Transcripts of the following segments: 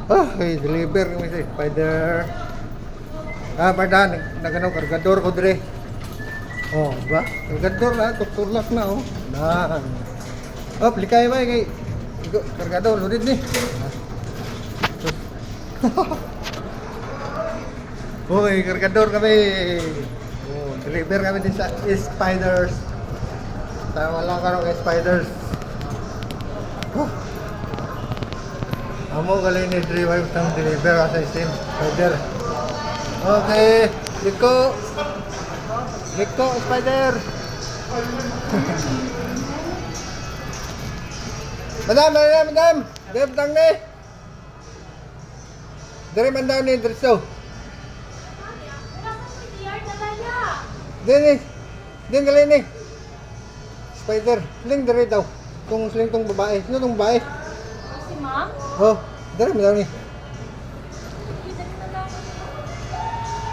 Oh, hey, deliver kami sa spider. Ah, pardon, nagano kargador ko dire. Oh, ba? Kargador na, doktor lak na oh. Na. Oh, likay ba kay kargador ulit ni. Hoy, kargador kami. Oh, deliver kami din sa spiders. Tama lang karong spiders. Oh. Amo galing ni 3 wives ng deliver sa isim spider. Okay, liko spider. Madam, dep tang ni. Dari mandang ni Driso. Din galing ni. Spider, sling dari daw. Tong sling tong babae. Sino tong babae? Si ma'am? Oh, dari mo daw ni.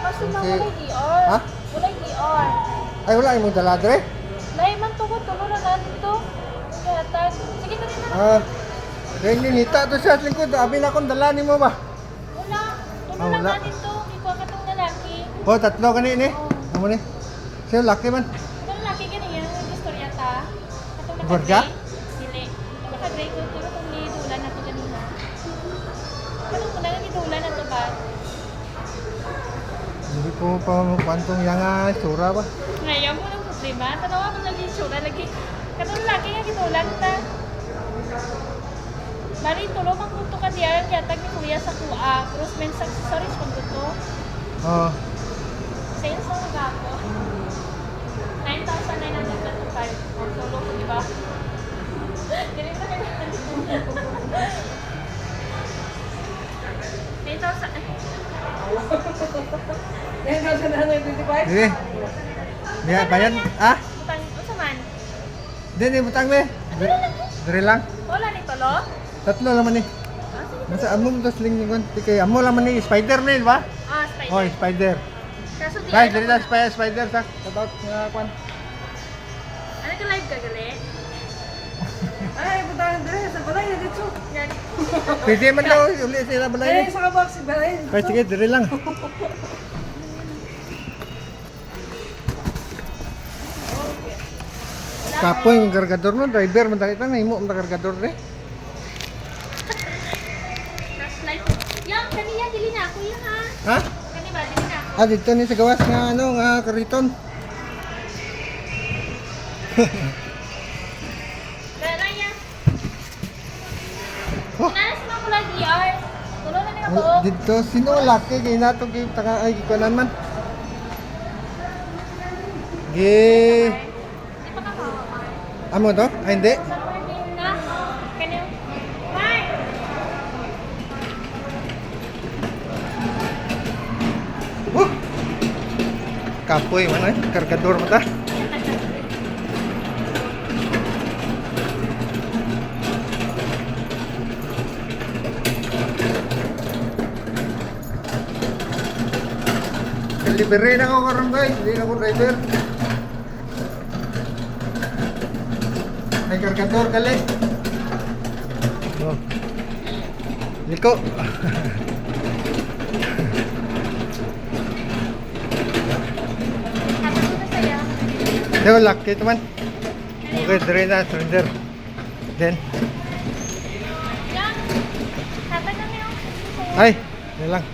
Kasi ma'am, walay ER. Ha? Walay ER. Ay wala imong dala dire. Lai man tugot, tulo na natin to. Kaya sige na rin na. Ah. Dahil ninita to siya sa lingkod. Abi na akong dala nimo ba? Wala. Tulo Ah, lang wala. natin to. Ikaw ka tong lalaki. Oh, tatlo kani ni. Amo ni. Siya laki man. Itong lalaki ganyan yung istorya ta. Katong Gorga? Dili. Naka-gray ko tulo kung nidulan na to ganina. Katong kung nidulan na to ba? Hindi ko pa pantong yanga sura ba. Ngayon mo ng problema. Tanawa mo lagi sura lagi. Katong lalaki nga gidulan ta. Mari tulo mang punto ka diyan yatag ni kuya sa kuha. Cross men's accessories kung to. Oh. Sales ang gago. 9,925. Oh, solo ko, di ba? Dili pa na 9,925? Sige. Biya bayan. Ah, Butang, unsa man? di butang me. Dire lang. Wala ni tolo? Tatlo lang man ni. Masa amo mo tas ling kon. Kay amo lang man ni spider ni, ba? Ah, spider. Oh, spider. Kaso di Guys, ano dire ko- na spider sa about nga kwan. Ano ka live ka gali? Ay, butang dire sa balay na dito. Yan. Pwede man daw uli sila Ay, balay. sa kabak si balay. Kay sige dire lang. Kapoy yung kargador no, driver man tayo na imo ang kargador re. Tapos live. Yang, kaniya, dili na ako yan ha. Ha? Kani ba, dili na ako. Ah, dito ni sa gawas nga ano, nga kariton. Kaya yan. Oh. Nanas mo ko lagi ER. Tulo na nila Wala, buok. dito sino laki kay nato kay taka ay gikunan man. Gi Di pa ka mawawala. amo to? Ay hindi. Sa morning na. Kani. Mark! Kapoy man ay kargador mo ta. Delivery na ako karon guys, hindi na ako driver. Ay kargador kali. Oh. Liko. Hatag ko na saya. Dewa laki ito man. Okay, dire na surrender. Then, Yang. Hatag na niyo. ay, yun lang.